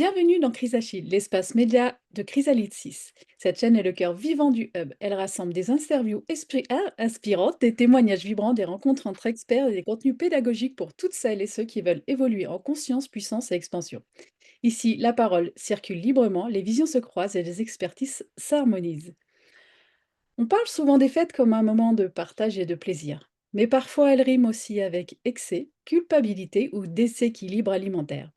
Bienvenue dans Chrysachille, l'espace média de Chrysalide 6. Cette chaîne est le cœur vivant du hub. Elle rassemble des interviews inspirantes, des témoignages vibrants, des rencontres entre experts et des contenus pédagogiques pour toutes celles et ceux qui veulent évoluer en conscience, puissance et expansion. Ici, la parole circule librement, les visions se croisent et les expertises s'harmonisent. On parle souvent des fêtes comme un moment de partage et de plaisir, mais parfois elles riment aussi avec excès, culpabilité ou déséquilibre alimentaire.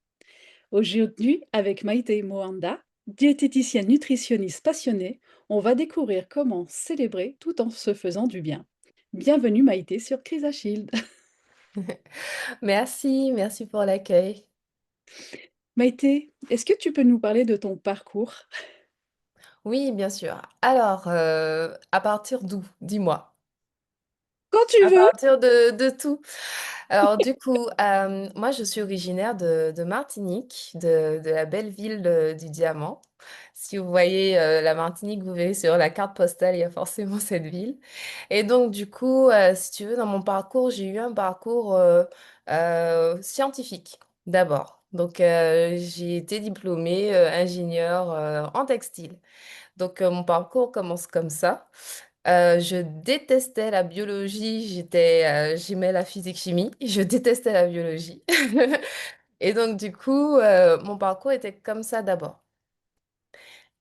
Aujourd'hui, avec Maïté Moanda, diététicienne nutritionniste passionnée, on va découvrir comment célébrer tout en se faisant du bien. Bienvenue Maïté sur Chrysachilde. Merci, merci pour l'accueil. Maïté, est-ce que tu peux nous parler de ton parcours? Oui, bien sûr. Alors, à partir d'où? Dis-moi. Quand tu À veux. partir de tout. Alors, du coup, moi, je suis originaire de Martinique, de la belle ville du Diamant. Si vous voyez la Martinique, vous verrez sur la carte postale, il y a forcément cette ville. Et donc, du coup, si tu veux, dans mon parcours, j'ai eu un parcours scientifique d'abord. Donc, j'ai été diplômée ingénieure en textile. Donc, mon parcours commence comme ça. Je détestais la biologie, j'aimais la physique-chimie, je détestais la biologie. Et donc, du coup, mon parcours était comme ça d'abord.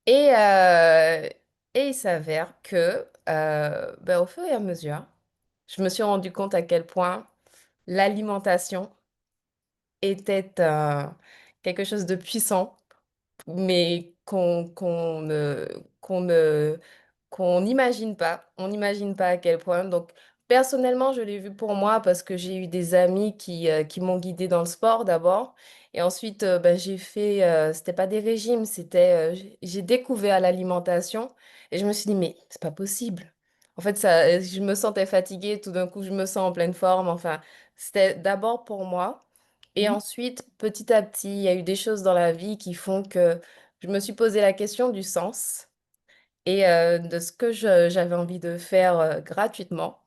Et, euh, et il s'avère que, ben, au fur et à mesure, je me suis rendu compte à quel point l'alimentation était quelque chose de puissant mais qu'on n'imagine pas. On n'imagine pas à quel point. Donc, personnellement, je l'ai vu pour moi parce que j'ai eu des amis qui m'ont guidée dans le sport d'abord. Et ensuite, ben, c'était pas des régimes, j'ai découvert l'alimentation et je me suis dit, mais c'est pas possible. En fait, ça, je me sentais fatiguée, tout d'un coup, je me sens en pleine forme. Enfin, c'était d'abord pour moi. Et Mhm. ensuite, petit à petit, il y a eu des choses dans la vie qui font que je me suis posé la question du sens et de ce que j'avais envie de faire gratuitement.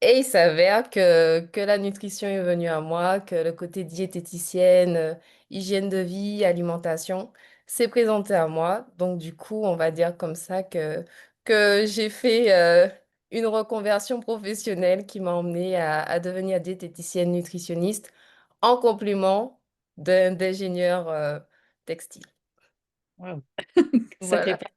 Et il s'avère que la nutrition est venue à moi, que le côté diététicienne, hygiène de vie, alimentation s'est présenté à moi. Donc du coup, on va dire comme ça que j'ai fait une reconversion professionnelle qui m'a emmenée à devenir diététicienne nutritionniste en complément d'ingénieur textile. Waouh, sacré Voilà. pas.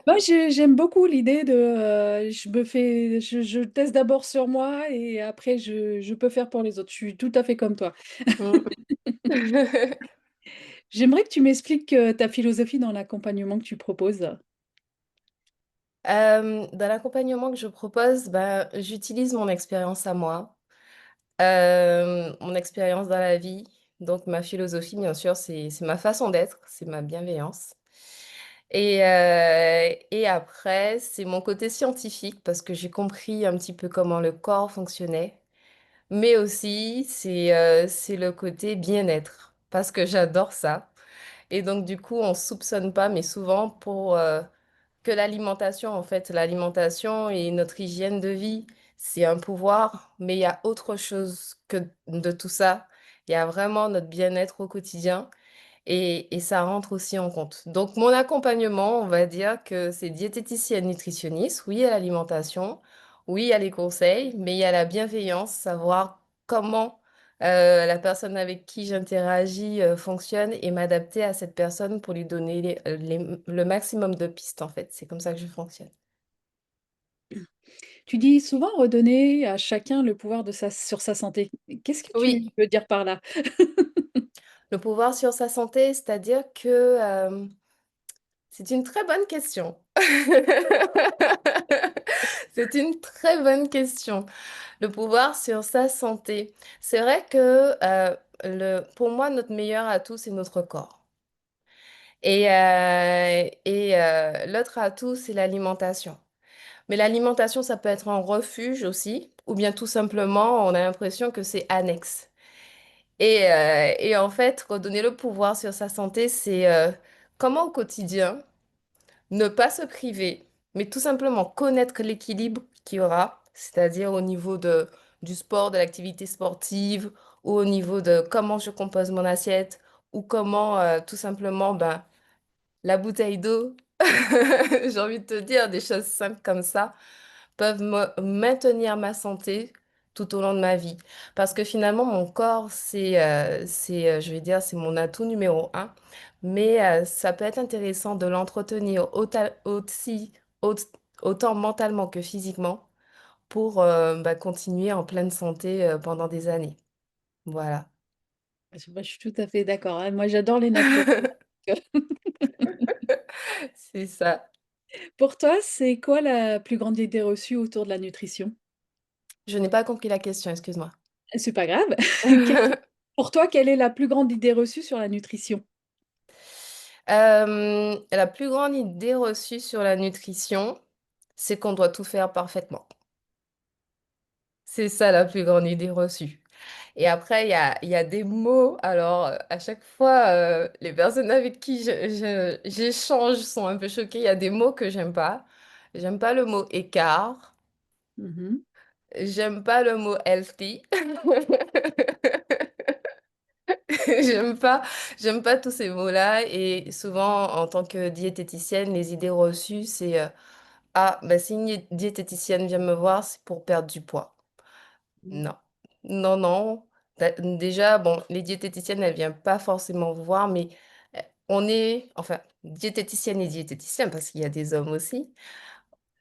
Moi, j'aime beaucoup l'idée de, je teste d'abord sur moi et après je peux faire pour les autres. Je suis tout à fait comme toi. Mm. J'aimerais que tu m'expliques ta philosophie dans l'accompagnement que tu proposes. Dans l'accompagnement que je propose, ben, j'utilise mon expérience à moi, mon expérience dans la vie. Donc, ma philosophie, bien sûr, c'est ma façon d'être, c'est ma bienveillance. Et après, c'est mon côté scientifique parce que j'ai compris un petit peu comment le corps fonctionnait. Mais aussi, c'est le côté bien-être parce que j'adore ça. Et donc, du coup, on soupçonne pas, mais souvent que l'alimentation, en fait, l'alimentation et notre hygiène de vie, c'est un pouvoir, mais il y a autre chose que de tout ça. Il y a vraiment notre bien-être au quotidien et ça rentre aussi en compte. Donc, mon accompagnement, on va dire que c'est diététicienne nutritionniste. Oui, il y a l'alimentation, oui, il y a les conseils, mais il y a la bienveillance, savoir comment la personne avec qui j'interagis fonctionne et m'adapter à cette personne pour lui donner le maximum de pistes, en fait. C'est comme ça que je fonctionne. Tu dis souvent redonner à chacun le pouvoir sur sa santé. Qu'est-ce que tu Oui, veux dire par là? le pouvoir sur sa santé, c'est-à-dire que c'est une très bonne question. C'est une très bonne question. Le pouvoir sur sa santé. C'est vrai que pour moi, notre meilleur atout, c'est notre corps. L'autre atout, c'est l'alimentation. Mais l'alimentation, ça peut être un refuge aussi, ou bien tout simplement, on a l'impression que c'est annexe. Et en fait, redonner le pouvoir sur sa santé, c'est comment au quotidien ne pas se priver, mais tout simplement connaître l'équilibre qu'il y aura, c'est-à-dire au niveau du sport, de l'activité sportive, ou au niveau de comment je compose mon assiette, ou comment tout simplement ben, la bouteille d'eau, j'ai envie de te dire des choses simples comme ça, peuvent maintenir ma santé tout au long de ma vie. Parce que finalement, mon corps, je vais dire, c'est mon atout numéro un. Mais ça peut être intéressant de l'entretenir au- autant mentalement que physiquement pour bah, continuer en pleine santé pendant des années. Voilà. Moi, je suis tout à fait d'accord, hein. Moi, j'adore les naturopathes. C'est ça. Pour toi, c'est quoi la plus grande idée reçue autour de la nutrition? Je n'ai pas compris la question, excuse-moi. C'est pas grave. Quelle Pour toi, quelle est la plus grande idée reçue sur la nutrition? La plus grande idée reçue sur la nutrition, c'est qu'on doit tout faire parfaitement. C'est ça la plus grande idée reçue. Et après, il y a des mots. Alors, à chaque fois, les personnes avec qui j'échange sont un peu choquées. Il y a des mots que j'aime pas. J'aime pas le mot écart. Mmh. J'aime pas le mot healthy. J'aime pas, j'aime pas tous ces mots-là. Et souvent, en tant que diététicienne, les idées reçues, c'est ah, bah, si une diététicienne vient me voir, c'est pour perdre du poids. Mmh. Non, non, non. Déjà, bon, les diététiciennes, elles viennent pas forcément vous voir, mais on est, enfin, diététicienne et diététicien, parce qu'il y a des hommes aussi.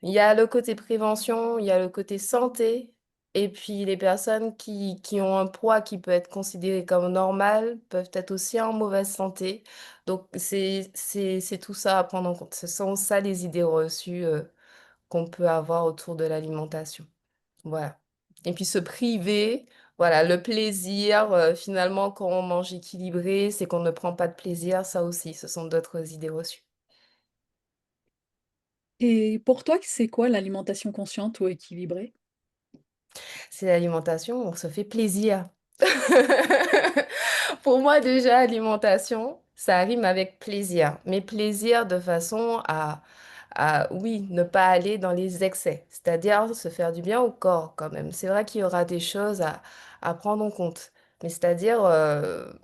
Il y a le côté prévention, il y a le côté santé, et puis les personnes qui ont un poids qui peut être considéré comme normal peuvent être aussi en mauvaise santé. Donc, c'est tout ça à prendre en compte. Ce sont ça les idées reçues qu'on peut avoir autour de l'alimentation. Voilà. Et puis se priver, voilà, le plaisir, finalement, quand on mange équilibré, c'est qu'on ne prend pas de plaisir, ça aussi, ce sont d'autres idées reçues. Et pour toi, c'est quoi l'alimentation consciente ou équilibrée? C'est l'alimentation, on se fait plaisir. Pour moi, déjà, alimentation, ça rime avec plaisir, mais plaisir de façon oui, ne pas aller dans les excès, c'est-à-dire se faire du bien au corps quand même. C'est vrai qu'il y aura des choses à prendre en compte, mais c'est-à-dire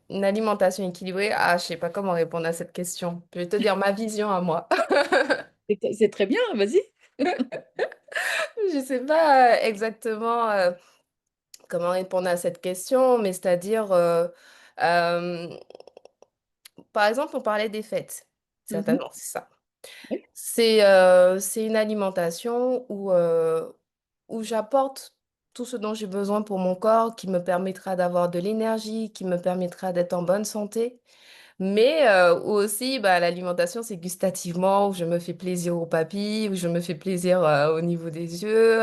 une alimentation équilibrée, ah, je sais pas comment répondre à cette question. Je vais te dire ma vision à moi. C'est très bien, vas-y. Je sais pas exactement comment répondre à cette question, mais c'est-à-dire, euh, par exemple, on parlait des fêtes. Mmh. Certainement, c'est ça. Oui. C'est une alimentation où j'apporte tout ce dont j'ai besoin pour mon corps, qui me permettra d'avoir de l'énergie, qui me permettra d'être en bonne santé. Mais où aussi, bah, l'alimentation, c'est gustativement, où je me fais plaisir aux papilles, où je me fais plaisir au niveau des yeux.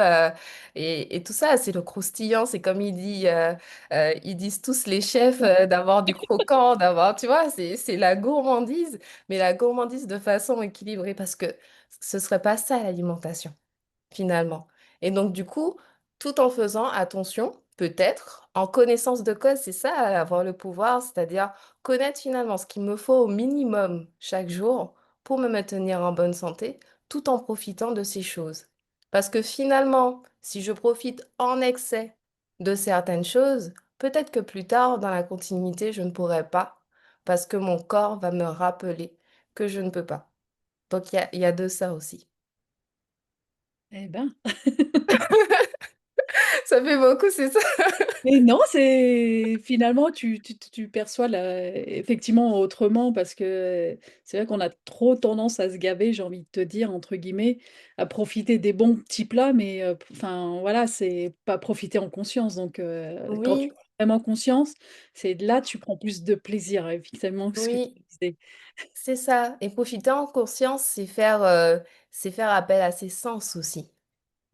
Et tout ça, c'est le croustillant. C'est comme ils disent tous les chefs, d'avoir du croquant, d'avoir, tu vois, c'est la gourmandise, mais la gourmandise de façon équilibrée, parce que ce serait pas ça l'alimentation finalement. Et donc, du coup, tout en faisant attention, peut-être, en connaissance de cause, c'est ça, avoir le pouvoir, c'est-à-dire connaître finalement ce qu'il me faut au minimum chaque jour pour me maintenir en bonne santé, tout en profitant de ces choses. Parce que finalement, si je profite en excès de certaines choses, peut-être que plus tard, dans la continuité, je ne pourrai pas, parce que mon corps va me rappeler que je ne peux pas. Donc, il y a de ça aussi. Eh ben. Ça fait beaucoup, c'est ça? Mais non, c'est finalement tu perçois la effectivement autrement parce que c'est vrai qu'on a trop tendance à se «gaver», j'ai envie de te dire, entre guillemets, à profiter des bons petits plats, mais enfin voilà, c'est pas profiter en conscience donc quand tu Oui, prends vraiment conscience, c'est là tu prends plus de plaisir, effectivement, ce que tu oui, disais. c'est ça. Et profiter en conscience, c'est faire appel à ses sens aussi.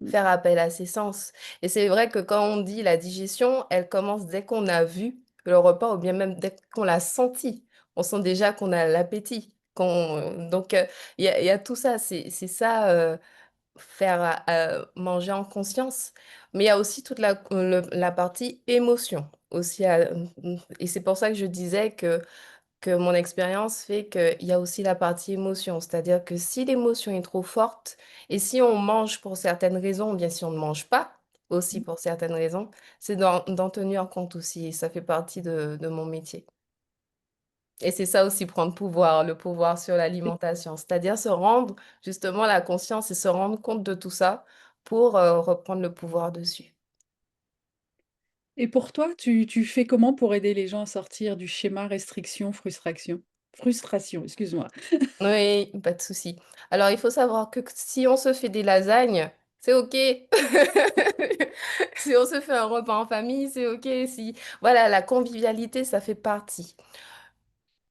Mmh. Faire appel à ses sens. Et c'est vrai que quand on dit la digestion, elle commence dès qu'on a vu le repas ou bien même dès qu'on l'a senti. On sent déjà qu'on a l'appétit. Donc, il y a tout ça. C'est ça, faire manger en conscience. Mais il y a aussi toute la partie émotion aussi. Et c'est pour ça que je disais que mon expérience fait qu'il y a aussi la partie émotion, c'est-à-dire que si l'émotion est trop forte et si on mange pour certaines raisons, ou bien si on ne mange pas aussi pour certaines raisons, c'est d'en tenir compte aussi et ça fait partie de mon métier. Et c'est ça aussi prendre pouvoir, le pouvoir sur l'alimentation, c'est-à-dire se rendre justement la conscience et se rendre compte de tout ça pour reprendre le pouvoir dessus. Et pour toi, tu fais comment pour aider les gens à sortir du schéma restriction, frustration, excuse-moi. Oui, pas de souci. Alors, il faut savoir que si on se fait des lasagnes, c'est OK. Si on se fait un repas en famille, c'est OK. Si, voilà, la convivialité, ça fait partie.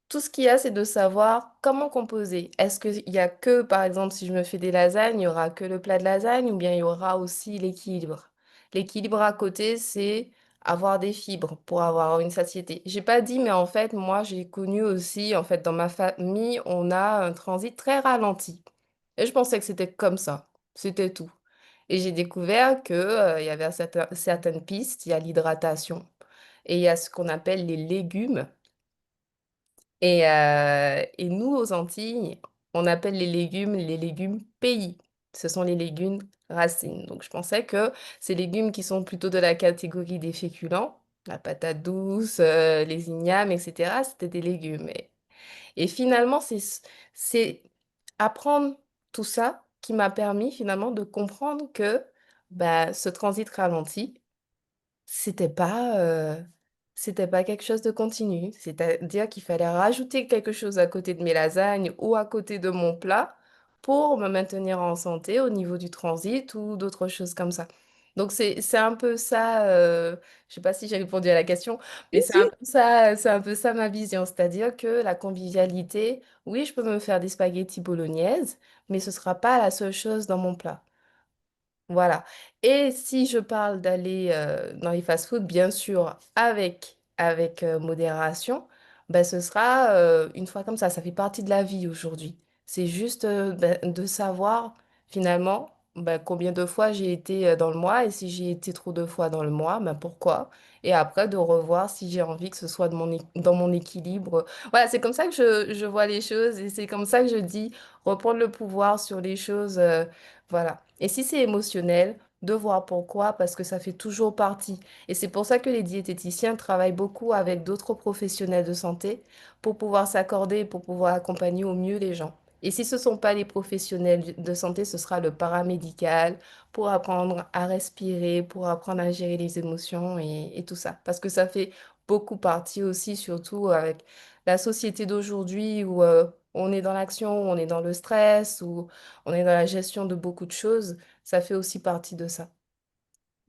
Tout ce qu'il y a, c'est de savoir comment composer. Est-ce qu'il y a que, par exemple, si je me fais des lasagnes, il y aura que le plat de lasagne ou bien il y aura aussi l'équilibre. L'équilibre à côté, c'est avoir des fibres pour avoir une satiété. J'ai pas dit, mais en fait, moi, j'ai connu aussi, en fait, dans ma famille, on a un transit très ralenti. Et je pensais que c'était comme ça. C'était tout. Et j'ai découvert que, il y avait certaines pistes. Il y a l'hydratation et il y a ce qu'on appelle les légumes. Et nous, aux Antilles, on appelle les légumes pays. Ce sont les légumes racines. Donc, je pensais que ces légumes qui sont plutôt de la catégorie des féculents, la patate douce, les ignames, etc., c'était des légumes. Et finalement, c'est apprendre tout ça qui m'a permis finalement de comprendre que bah, ce transit ralenti, c'était c'était pas quelque chose de continu. C'est-à-dire qu'il fallait rajouter quelque chose à côté de mes lasagnes ou à côté de mon plat pour me maintenir en santé au niveau du transit ou d'autres choses comme ça. Donc c'est un peu ça, je sais pas si j'ai répondu à la question, mais Si, si. c'est un peu ça ma vision. C'est-à-dire que la convivialité, oui, je peux me faire des spaghettis bolognaises, mais ce sera pas la seule chose dans mon plat. Voilà. Et si je parle d'aller dans les fast-foods, bien sûr, avec modération, ben, ce sera une fois comme ça fait partie de la vie aujourd'hui. C'est juste ben, de savoir finalement ben, combien de fois j'ai été dans le mois et si j'ai été trop de fois dans le mois, ben, pourquoi. Et après de revoir si j'ai envie que ce soit dans mon équilibre. Voilà, c'est comme ça que je vois les choses et c'est comme ça que je dis reprendre le pouvoir sur les choses. Voilà. Et si c'est émotionnel, de voir pourquoi, parce que ça fait toujours partie. Et c'est pour ça que les diététiciens travaillent beaucoup avec d'autres professionnels de santé pour pouvoir s'accorder, pour pouvoir accompagner au mieux les gens. Et si ce ne sont pas les professionnels de santé, ce sera le paramédical pour apprendre à respirer, pour apprendre à gérer les émotions et tout ça. Parce que ça fait beaucoup partie aussi, surtout avec la société d'aujourd'hui où on est dans l'action, on est dans le stress, où on est dans la gestion de beaucoup de choses, ça fait aussi partie de ça.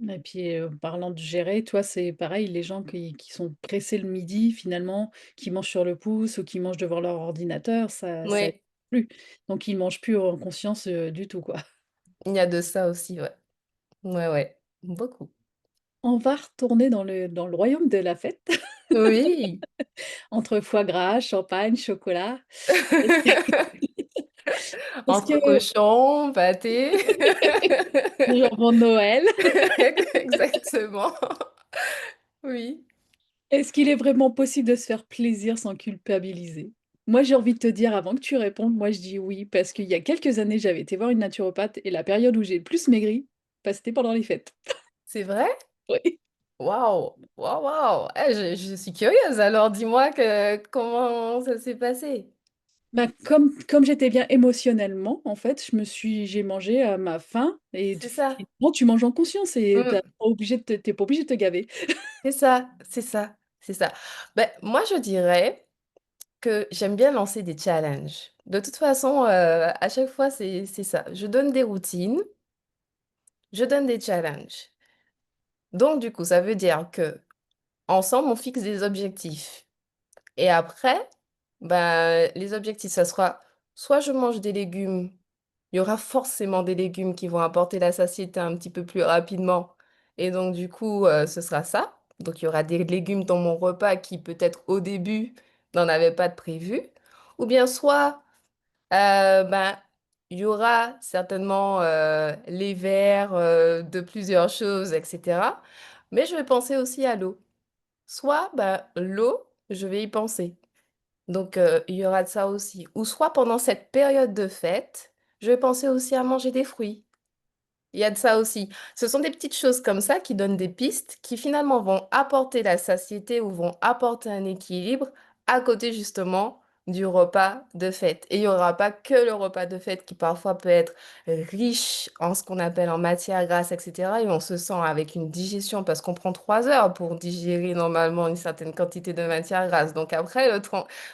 Et puis, parlant de gérer, toi, c'est pareil, les gens qui sont pressés le midi, finalement, qui mangent sur le pouce ou qui mangent devant leur ordinateur, ça aide Oui, plus. Donc ils mangent plus en conscience, du tout, quoi. il y a de ça aussi, ouais. Ouais, ouais, beaucoup. On va retourner dans le royaume de la fête, Oui. entre foie gras, champagne, chocolat. Est-ce que est-ce Entre que cochon, pâté. le jambon de Noël, Exactement. Oui. est-ce qu'il est vraiment possible de se faire plaisir sans culpabiliser? Moi, j'ai envie de te dire avant que tu répondes, moi je dis oui, parce qu'il y a quelques années, j'avais été voir une naturopathe et la période où j'ai le plus maigri, bah, c'était pendant les fêtes. C'est vrai? Oui. Waouh! Waouh, waouh! Eh, je suis curieuse, alors dis-moi comment ça s'est passé. Bah, comme j'étais bien émotionnellement, en fait, j'ai mangé à ma faim et C'est ça. finalement, tu manges en conscience et Mm. tu pas obligé de te gaver. C'est ça, c'est ça, c'est ça. Ben, moi, je dirais que j'aime bien lancer des challenges. De toute façon, à chaque fois, c'est ça. Je donne des routines, je donne des challenges. Donc, du coup, ça veut dire que ensemble, on fixe des objectifs. Et après, ben, les objectifs, ça sera soit je mange des légumes, il y aura forcément des légumes qui vont apporter la satiété un petit peu plus rapidement. Et donc, du coup, ce sera ça. Donc, il y aura des légumes dans mon repas qui, peut-être au début, n'en avaient pas de prévu. Ou bien soit, ben, il y aura certainement les verres de plusieurs choses, etc. Mais je vais penser aussi à l'eau. Soit, ben, l'eau, je vais y penser. Donc, il y aura de ça aussi. Ou soit pendant cette période de fête, je vais penser aussi à manger des fruits. Il y a de ça aussi. Ce sont des petites choses comme ça qui donnent des pistes qui finalement vont apporter la satiété ou vont apporter un équilibre à côté justement du repas de fête. Et il n'y aura pas que le repas de fête qui parfois peut être riche en ce qu'on appelle en matière grasse, etc. Et on se sent avec une digestion parce qu'on prend 3 heures pour digérer normalement une certaine quantité de matière grasse. Donc après,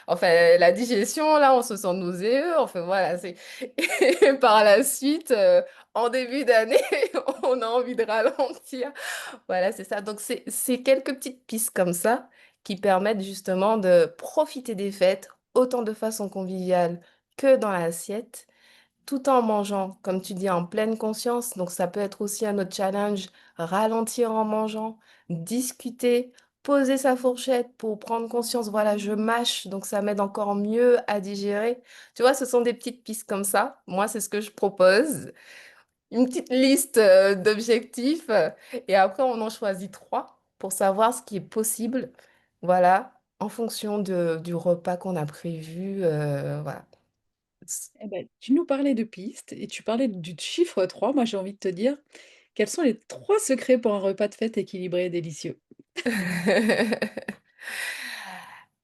enfin, la digestion, là, on se sent nauséeux. Enfin voilà, c'est... Et par la suite, en début d'année, on a envie de ralentir. Voilà, c'est ça. Donc, c'est quelques petites pistes comme ça qui permettent justement de profiter des fêtes autant de façon conviviale que dans l'assiette, tout en mangeant, comme tu dis, en pleine conscience. Donc, ça peut être aussi un autre challenge, ralentir en mangeant, discuter, poser sa fourchette pour prendre conscience, voilà, je mâche, donc ça m'aide encore mieux à digérer. Tu vois, ce sont des petites pistes comme ça. Moi, c'est ce que je propose, une petite liste d'objectifs et après on en choisit trois pour savoir ce qui est possible, voilà, en fonction du repas qu'on a prévu, voilà. Eh ben, tu nous parlais de pistes et tu parlais du chiffre 3. Moi, j'ai envie de te dire, quels sont les 3 secrets pour un repas de fête équilibré et délicieux?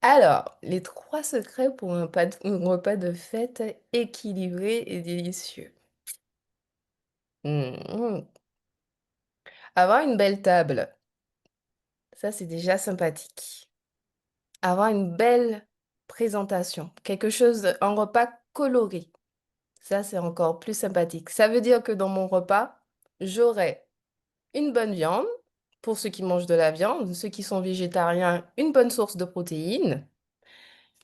Alors, les 3 secrets pour un repas de fête équilibré et délicieux. Mhm. Avoir une belle table, ça c'est déjà sympathique. Avoir une belle présentation, quelque chose, un repas coloré. Ça, c'est encore plus sympathique. Ça veut dire que dans mon repas, j'aurai une bonne viande, pour ceux qui mangent de la viande, ceux qui sont végétariens, une bonne source de protéines.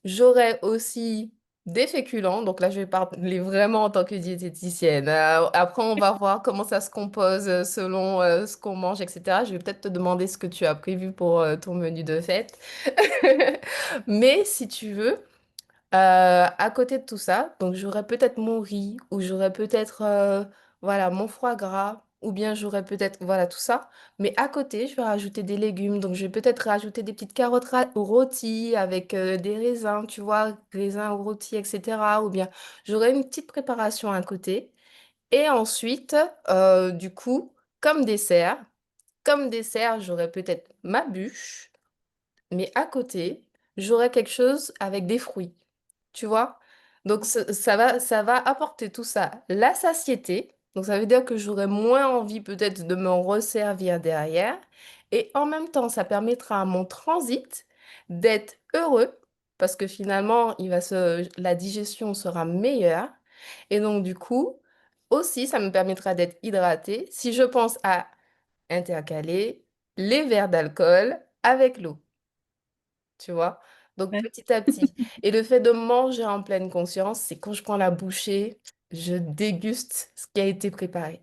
J'aurai aussi des féculents, donc là, je vais parler vraiment en tant que diététicienne. Après, on va voir comment ça se compose selon ce qu'on mange, etc. Je vais peut-être te demander ce que tu as prévu pour ton menu de fête. Mais si tu veux, à côté de tout ça, donc j'aurais peut-être mon riz ou j'aurais peut-être voilà mon foie gras ou bien j'aurais peut-être voilà tout ça. Mais à côté, je vais rajouter des légumes. Donc je vais peut-être rajouter des petites carottes rôties avec des raisins, tu vois, raisins rôtis, etc. Ou bien j'aurai une petite préparation à côté. Et ensuite, du coup, comme dessert, j'aurais peut-être ma bûche, mais à côté, j'aurais quelque chose avec des fruits. Tu vois? Donc ça va apporter tout ça, la satiété. Donc ça veut dire que j'aurai moins envie peut-être de me resservir derrière. Et en même temps, ça permettra à mon transit d'être heureux parce que finalement, la digestion sera meilleure. Et donc du coup, aussi, ça me permettra d'être hydratée si je pense à intercaler les verres d'alcool avec l'eau, tu vois. Donc Ouais. petit à petit. Et le fait de manger en pleine conscience, c'est quand je prends la bouchée, je déguste ce qui a été préparé.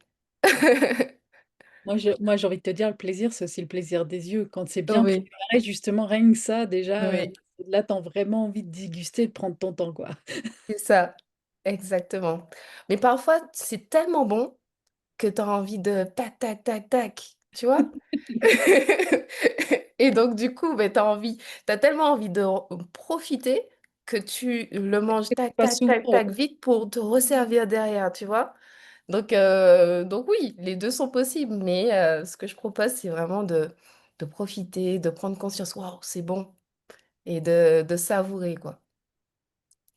Moi, j'ai envie de te dire, le plaisir, c'est aussi le plaisir des yeux. Quand c'est bien Oui, préparé, justement, rien que ça, déjà, oui, là, tu as vraiment envie de déguster, de prendre ton temps, quoi. c'est ça, exactement. Mais parfois, c'est tellement bon que tu as envie de tac, tac, tac, tac, tu vois? Et donc, du coup, ben, t'as tellement envie de profiter que tu le manges tac, Pas tac, tac, souvent. tac, vite pour te resservir derrière, tu vois? Donc oui, les deux sont possibles, mais ce que je propose, c'est vraiment de profiter, de prendre conscience, waouh, c'est bon, et de savourer, quoi.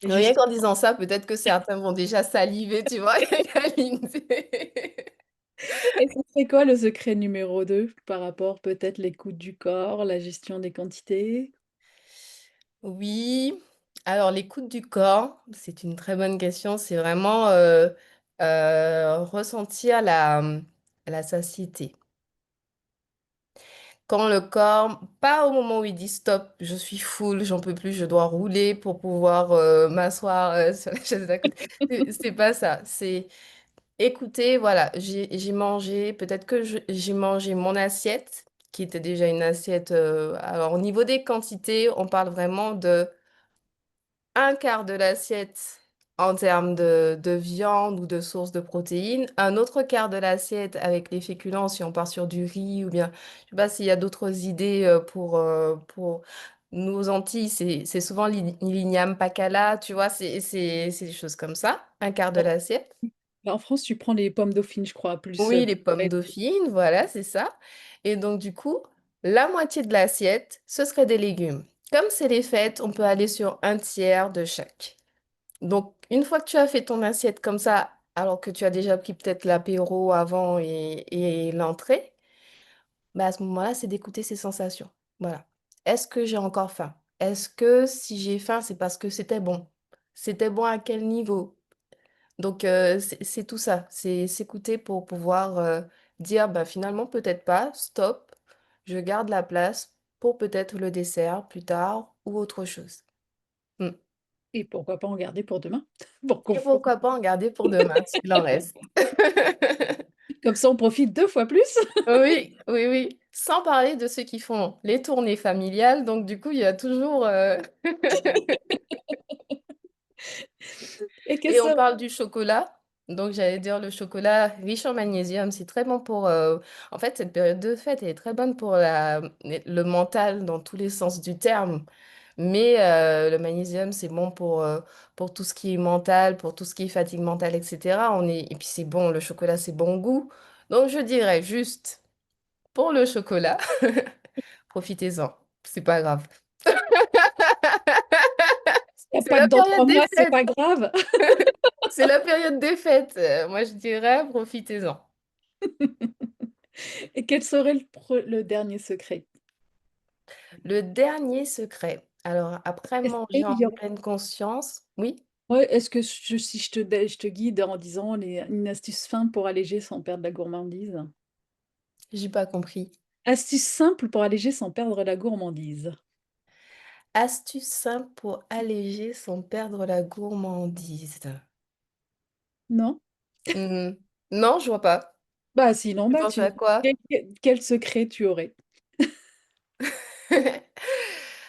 Et Rien juste qu'en disant ça, peut-être que certains vont déjà saliver, tu vois, Aline. et ce serait quoi le secret numéro 2 par rapport peut-être l'écoute du corps, la gestion des quantités? Oui, alors l'écoute du corps, c'est une très bonne question. C'est vraiment ressentir la satiété. Quand le corps, pas au moment où il dit stop, je suis full, j'en peux plus, je dois rouler pour pouvoir m'asseoir sur la chaise d'à côté. C'est pas ça. C'est écouter, voilà, j'ai mangé, peut-être que j'ai mangé mon assiette, qui était déjà une assiette. Alors au niveau des quantités, on parle vraiment de un quart de l'assiette en termes de viande ou de source de protéines, un autre quart de l'assiette avec les féculents si on part sur du riz ou bien, je sais pas s'il y a d'autres idées pour nos Antilles, c'est souvent l'igname pakala, tu vois, c'est des choses comme ça, un quart de l'assiette. Bah, en France, tu prends les pommes dauphines, je crois, plus, Oui, les pommes préparées. dauphines, voilà, c'est ça. Et donc du coup, la moitié de l'assiette, ce serait des légumes. Comme c'est les fêtes, on peut aller sur un tiers de chaque. Donc, une fois que tu as fait ton assiette comme ça, alors que tu as déjà pris peut-être l'apéro avant et l'entrée, bah à ce moment-là, c'est d'écouter ses sensations. Voilà. Est-ce que j'ai encore faim? Est-ce que si j'ai faim, c'est parce que c'était bon? C'était bon à quel niveau? Donc, c'est tout ça. C'est s'écouter pour pouvoir dire, bah, finalement, peut-être pas, stop, je garde la place pour peut-être le dessert plus tard ou autre chose. Mm. Et pourquoi pas en garder pour demain? Pour qu'on Et pourquoi pas en garder pour demain, s'il en reste. comme ça, on profite 2 fois plus. Oui, oui, oui. Sans parler de ceux qui font les tournées familiales. Donc, du coup, il y a toujours... Et quelle Et on serait parle du chocolat. Donc, j'allais dire le chocolat riche en magnésium, c'est très bon pour... En fait, cette période de fête, elle est très bonne pour le mental dans tous les sens du terme. Mais le magnésium, c'est bon pour tout ce qui est mental, pour tout ce qui est fatigue mentale, etc. Et puis, c'est bon, le chocolat, c'est bon goût. Donc, je dirais juste, pour le chocolat, profitez-en. C'est pas grave. il y a C'est pas que la dans période 3 des mois, c'est fêtes. pas grave. C'est la période des fêtes. Moi, je dirais, profitez-en. Et quel serait le dernier secret? Le dernier secret. Alors, après Est-ce manger qu'il en y aurait pleine conscience, oui, ouais, est-ce que si je te guide en disant une astuce simple pour alléger sans perdre la gourmandise? j'ai pas compris. Astuce simple pour alléger sans perdre la gourmandise. Astuce simple pour alléger sans perdre la gourmandise. Non? Hmm, non, je vois pas. Bah, sinon, Tu bah, penses à tu quoi? quel secret tu aurais?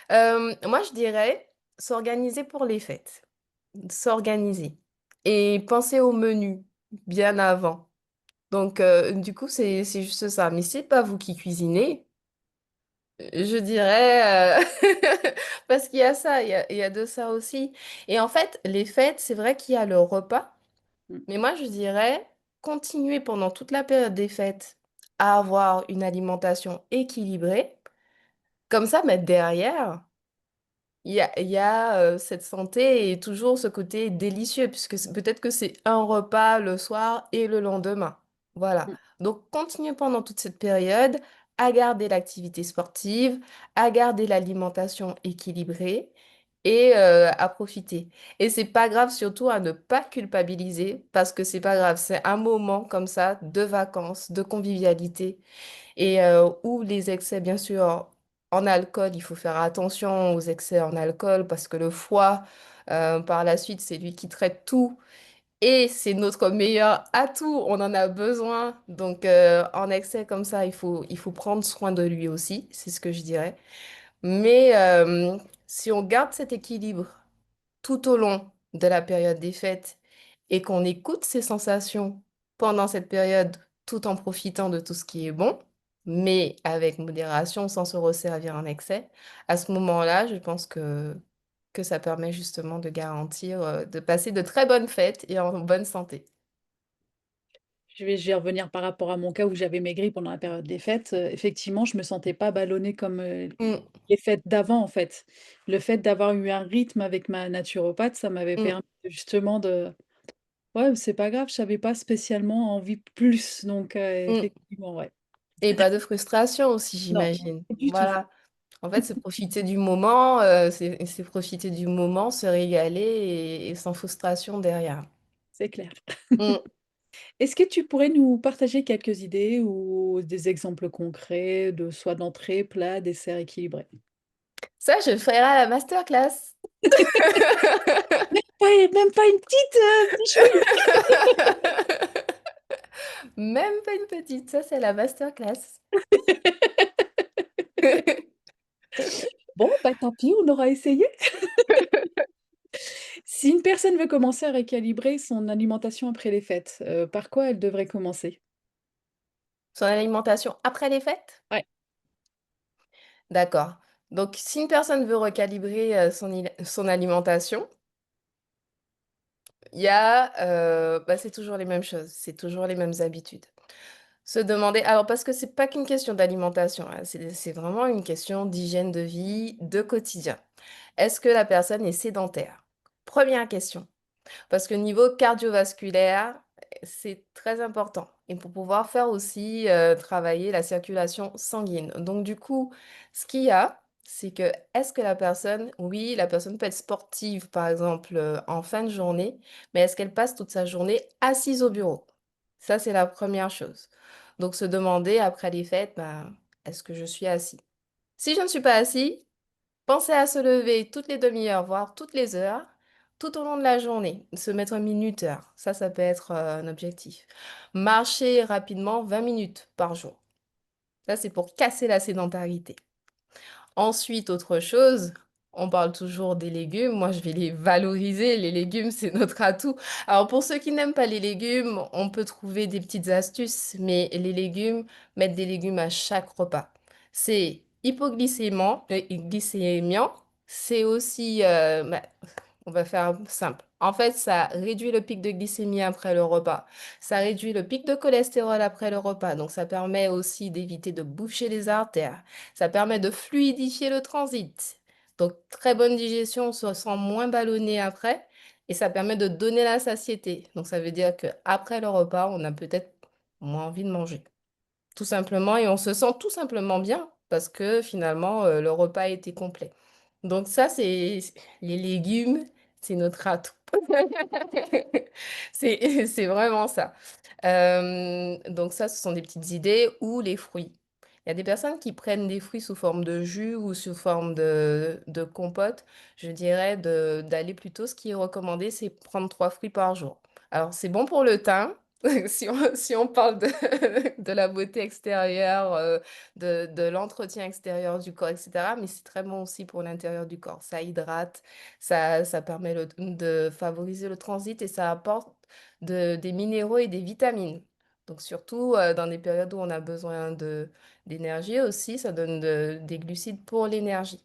Moi, je dirais s'organiser pour les fêtes. S'organiser. Et penser au menu bien avant. Donc, du coup, c'est juste ça. Mais si c'est pas vous qui cuisinez, je dirais, parce qu'il y a ça, il y a de ça aussi. Et en fait, les fêtes, c'est vrai qu'il y a le repas, Mmh, mais moi, je dirais, continuer pendant toute la période des fêtes à avoir une alimentation équilibrée. Comme ça, mais derrière, il y a cette santé et toujours ce côté délicieux, puisque peut-être que c'est un repas le soir et le lendemain. Voilà. mmh. Donc, continuez pendant toute cette période à garder l'activité sportive, à garder l'alimentation équilibrée et à profiter. Et c'est pas grave surtout à ne pas culpabiliser, parce que c'est pas grave, c'est un moment comme ça de vacances, de convivialité et ou les excès, bien sûr, en alcool, il faut faire attention aux excès en alcool parce que le foie, par la suite, c'est lui qui traite tout et c'est notre meilleur atout. On en a besoin. Donc, en excès comme ça, il faut prendre soin de lui aussi, c'est ce que je dirais. Mais si on garde cet équilibre tout au long de la période des fêtes et qu'on écoute ses sensations pendant cette période tout en profitant de tout ce qui est bon, mais avec modération, sans se resservir en excès, à ce moment-là, je pense que ça permet justement de garantir de passer de très bonnes fêtes et en bonne santé. Je vais revenir par rapport à mon cas où j'avais maigri pendant la période des fêtes. Effectivement, je me sentais pas ballonnée comme, Mm, les fêtes d'avant, en fait. Le fait d'avoir eu un rythme avec ma naturopathe, ça m'avait mm, permis justement de ouais, c'est pas grave, j'avais pas spécialement envie de plus, donc mm. effectivement, ouais. Et pas de frustration aussi, Non, j'imagine. pas du tout, Voilà. En fait, c'est profiter du moment, c'est profiter du moment, se régaler et sans frustration derrière. c'est clair. Mm. Est-ce que tu pourrais nous partager quelques idées ou des exemples concrets de soit d'entrée, plat, dessert équilibré? Ça, je le ferai à la masterclass. Ouais, même pas une petite, fiche-menu? Même pas une petite, ça c'est la masterclass. Bon, bah, tant pis, on aura essayé. Si une personne veut commencer à rééquilibrer son alimentation après les fêtes, par quoi elle devrait commencer? Son alimentation après les fêtes? Ouais. D'accord. Donc, si une personne veut recalibrer son alimentation, il y a, bah, c'est toujours les mêmes choses, c'est toujours les mêmes habitudes. Se demander alors parce que c'est pas qu'une question d'alimentation, hein, c'est vraiment une question d'hygiène de vie, de quotidien. Est-ce que la personne est sédentaire? Première question. Parce que niveau cardiovasculaire, c'est très important. Et pour pouvoir faire aussi travailler la circulation sanguine. Donc du coup, ce qu'il y a, c'est que est-ce que la personne, oui, la personne peut être sportive, par exemple, en fin de journée, mais est-ce qu'elle passe toute sa journée assise au bureau? Ça, c'est la première chose. Donc se demander après les fêtes, ben, est-ce que je suis assis? Si je ne suis pas assis, pensez à se lever toutes les demi-heures, voire toutes les heures, tout au long de la journée. Se mettre un minuteur, ça peut être un objectif. Marcher rapidement 20 minutes par jour. Ça, c'est pour casser la sédentarité. Ensuite, autre chose, on parle toujours des légumes. Moi, je vais les valoriser. Les légumes, c'est notre atout. Alors, pour ceux qui n'aiment pas les légumes, on peut trouver des petites astuces, mais les légumes, mettre des légumes à chaque repas. C'est glycémiant. C'est aussi, on va faire simple. En fait, ça réduit le pic de glycémie après le repas. Ça réduit le pic de cholestérol après le repas. Donc, ça permet aussi d'éviter de boucher les artères. Ça permet de fluidifier le transit. Donc, très bonne digestion, on se sent moins ballonné après. Et ça permet de donner la satiété. Donc, ça veut dire qu'après le repas, on a peut-être moins envie de manger. Tout simplement, et on se sent tout simplement bien parce que finalement, le repas a été complet. Donc ça, c'est les légumes, c'est notre atout. C'est vraiment ça. Donc ça, ce sont des petites idées ou les fruits. Il y a des personnes qui prennent des fruits sous forme de jus ou sous forme de compote. Je dirais d'aller plutôt, ce qui est recommandé, c'est prendre 3 fruits par jour. Alors, c'est bon pour le teint. Si on parle de la beauté extérieure, de l'entretien extérieur du corps, etc. Mais c'est très bon aussi pour l'intérieur du corps. Ça hydrate, ça permet de favoriser le transit et ça apporte des minéraux et des vitamines. Donc surtout dans des périodes où on a besoin d'énergie aussi, ça donne des glucides pour l'énergie.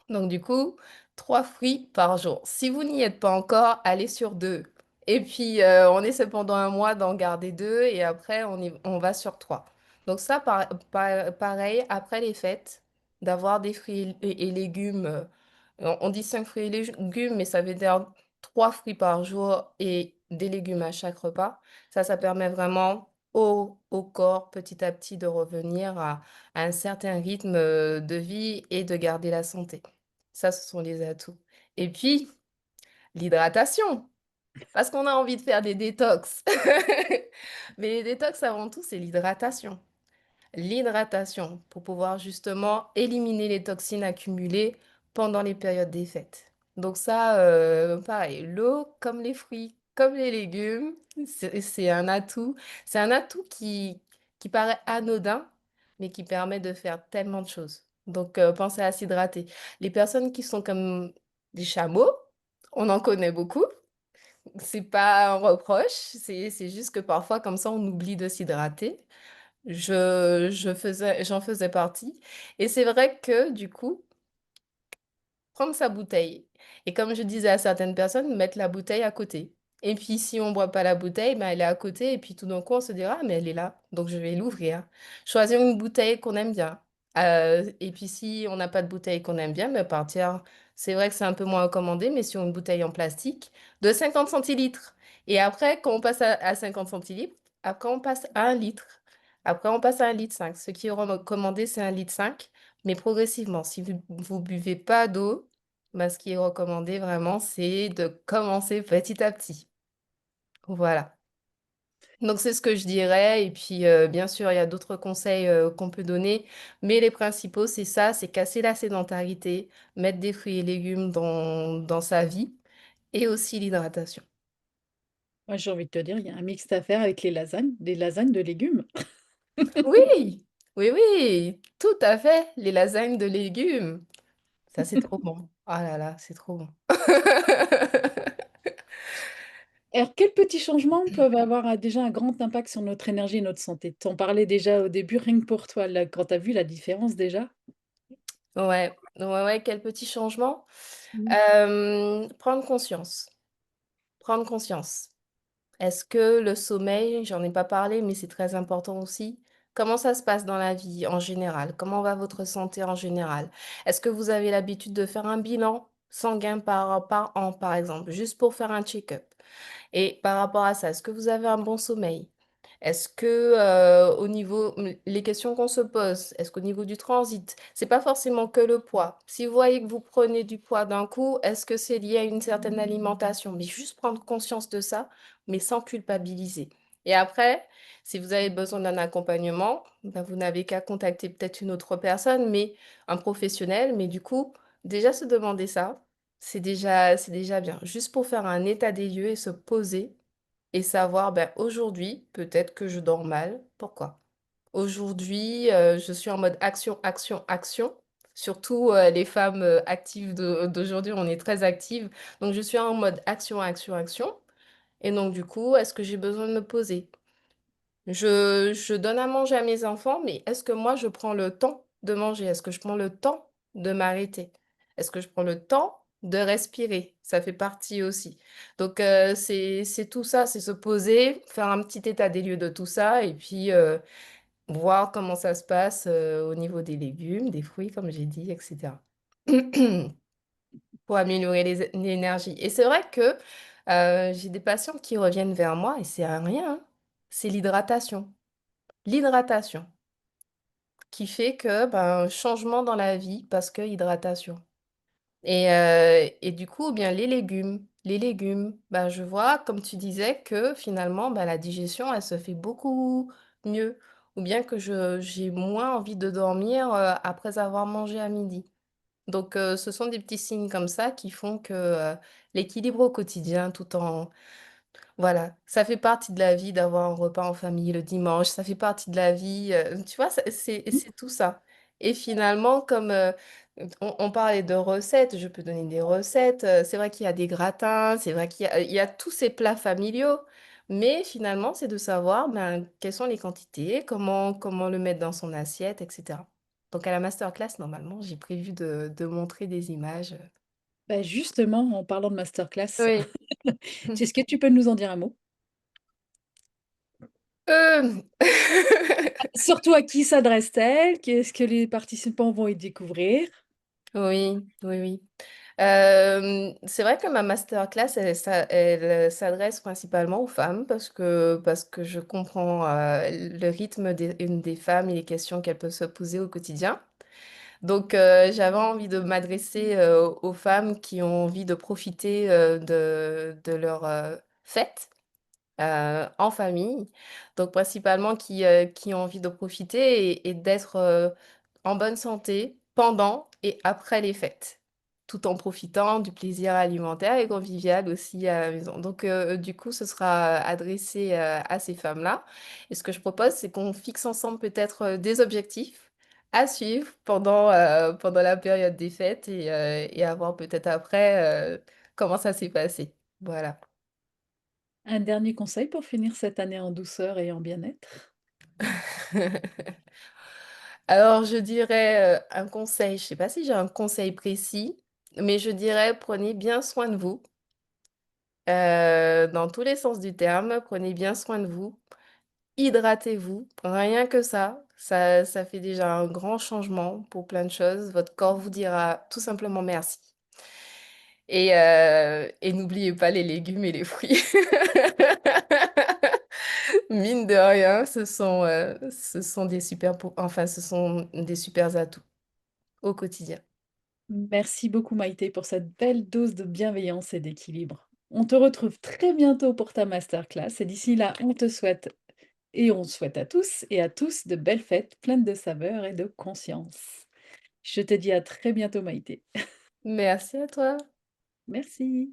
Donc du coup, 3 fruits par jour. Si vous n'y êtes pas encore, allez sur 2. Et puis, on essaie pendant un mois d'en garder 2 et après, on va sur 3. Donc ça, pareil, après les fêtes, d'avoir des fruits et légumes. On dit 5 fruits et légumes, mais ça veut dire 3 fruits par jour et des légumes à chaque repas. Ça permet vraiment au corps petit à petit de revenir à un certain rythme de vie et de garder la santé. Ça, ce sont les atouts. Et puis, l'hydratation, parce qu'on a envie de faire des détox. Mais les détox, avant tout, c'est l'hydratation. L'hydratation pour pouvoir justement éliminer les toxines accumulées pendant les périodes des fêtes. Donc ça, pareil, l'eau comme les fruits, comme les légumes, c'est un atout. C'est un atout qui paraît anodin, mais qui permet de faire tellement de choses. Donc pensez à s'hydrater. Les personnes qui sont comme des chameaux, on en connaît beaucoup. C'est pas un reproche, c'est juste que parfois, comme ça, on oublie de s'hydrater. J'en faisais partie. Et c'est vrai que du coup, prendre sa bouteille. Et comme je disais à certaines personnes, mettre la bouteille à côté. Et puis si on ne boit pas la bouteille, ben, elle est à côté. Et puis tout d'un coup, on se dira, ah, mais elle est là. Donc je vais l'ouvrir. Choisir une bouteille qu'on aime bien. Et puis si on n'a pas de bouteille qu'on aime bien, ben, partir, c'est vrai que c'est un peu moins recommandé, mais sur une bouteille en plastique de 50 centilitres. Et après, quand on passe à 50 centilitres, après on passe à 1 litre. Après, on passe à 1,5 litre. Ce qui est recommandé, c'est 1,5 litre, mais progressivement. Si vous ne buvez pas d'eau, bah, ce qui est recommandé vraiment, c'est de commencer petit à petit. Voilà. Donc, c'est ce que je dirais. Et puis, bien sûr, il y a d'autres conseils qu'on peut donner. Mais les principaux, c'est ça, c'est casser la sédentarité, mettre des fruits et légumes dans sa vie et aussi l'hydratation. Moi, j'ai envie de te dire, il y a un mixte à faire avec les lasagnes, des lasagnes de légumes. Oui, oui, oui, tout à fait. Les lasagnes de légumes. Ça, c'est trop bon. Ah là là, c'est trop bon. Alors, quels petits changements peuvent avoir déjà un grand impact sur notre énergie et notre santé? Tu en parlais déjà au début, rien que pour toi, là, quand tu as vu la différence déjà? Ouais, ouais, ouais, quel petit changement? Mmh. Prendre conscience. Prendre conscience. Est-ce que le sommeil, j'en ai pas parlé, mais c'est très important aussi. Comment ça se passe dans la vie en général? Comment va votre santé en général? Est-ce que vous avez l'habitude de faire un bilan sanguin par an, par exemple, juste pour faire un check-up? Et par rapport à ça, est-ce que vous avez un bon sommeil? Est-ce que, au niveau les questions qu'on se pose, est-ce qu'au niveau du transit, c'est pas forcément que le poids. Si vous voyez que vous prenez du poids d'un coup, est-ce que c'est lié à une certaine alimentation? Mais juste prendre conscience de ça, mais sans culpabiliser. Et après, si vous avez besoin d'un accompagnement, bah, vous n'avez qu'à contacter peut-être une autre personne, mais un professionnel. Mais du coup, déjà se demander ça, c'est déjà bien. Juste pour faire un état des lieux et se poser et savoir, ben, aujourd'hui, peut-être que je dors mal. Pourquoi? Aujourd'hui, je suis en mode action, action, action. Surtout, les femmes, actives d'aujourd'hui, on est très actives. Donc je suis en mode action, action, action et donc du coup, est-ce que j'ai besoin de me poser? Je donne à manger à mes enfants, mais est-ce que moi je prends le temps de manger? Est-ce que je prends le temps de m'arrêter? Est-ce que je prends le temps de respirer? Ça fait partie aussi. Donc c'est tout ça, c'est se poser, faire un petit état des lieux de tout ça et puis, voir comment ça se passe, au niveau des légumes, des fruits comme j'ai dit et cetera. Pour améliorer l'énergie et c'est vrai que, j'ai des patients qui reviennent vers moi et c'est rien, hein, c'est l'hydratation. L'hydratation, qui fait que, ben, changement dans la vie parce que hydratation et du coup, eh bien, les légumes, ben, je vois, comme tu disais, que finalement, bah, la digestion, elle se fait beaucoup mieux ou bien que j'ai moins envie de dormir, après avoir mangé à midi. Donc ce sont des petits signes comme ça qui font que, l'équilibre au quotidien tout en voilà, ça fait partie de la vie d'avoir un repas en famille le dimanche, ça fait partie de la vie, tu vois? C'est tout ça et finalement comme, on parlait de recettes, je peux donner des recettes, c'est vrai qu'il y a des gratins, c'est vrai qu'il y a tous ces plats familiaux, mais finalement, c'est de savoir, ben, quelles sont les quantités, comment le mettre dans son assiette et cetera. Donc à la masterclass, normalement, j'ai prévu de montrer des images, Bah, justement, en parlant de masterclass, oui. est-ce que tu peux nous en dire un mot? Hem Surtout à qui s'adresse-t-elle? Qu'est-ce que les participants vont y découvrir? Oui, oui, oui. C'est vrai que ma masterclass, elle s'adresse principalement aux femmes parce que je comprends, le rythme des femmes et les questions qu'elles peuvent se poser au quotidien. Donc j'avais envie de m'adresser, aux femmes qui ont envie de profiter, de leur, fête. En famille, donc principalement qui ont envie de profiter et d'être, en bonne santé pendant et après les fêtes, tout en profitant du plaisir alimentaire et convivial aussi à la maison. Donc du coup, ce sera adressé, à ces femmes-là et ce que je propose, c'est qu'on fixe ensemble peut-être, des objectifs à suivre pendant la période des fêtes et à voir peut-être après, comment ça s'est passé. Voilà. Un dernier conseil pour finir cette année en douceur et en bien-être? Alors je dirais, un conseil, je sais pas si j'ai un conseil précis, mais je dirais prenez bien soin de vous, dans tous les sens du terme, prenez bien soin de vous, hydratez-vous, rien que ça fait déjà un grand changement pour plein de choses. Votre corps vous dira tout simplement merci et n'oubliez pas les légumes et les fruits. Mine de rien, ce sont des super enfin ce sont des super atouts au quotidien. Merci beaucoup Maïté pour cette belle dose de bienveillance et d'équilibre. On te retrouve très bientôt pour ta masterclass et d'ici là, on te souhaite et on souhaite à tous et à tous de belles fêtes pleines de saveurs et de conscience. Je te dis à très bientôt Maïté. Merci à toi. Merci.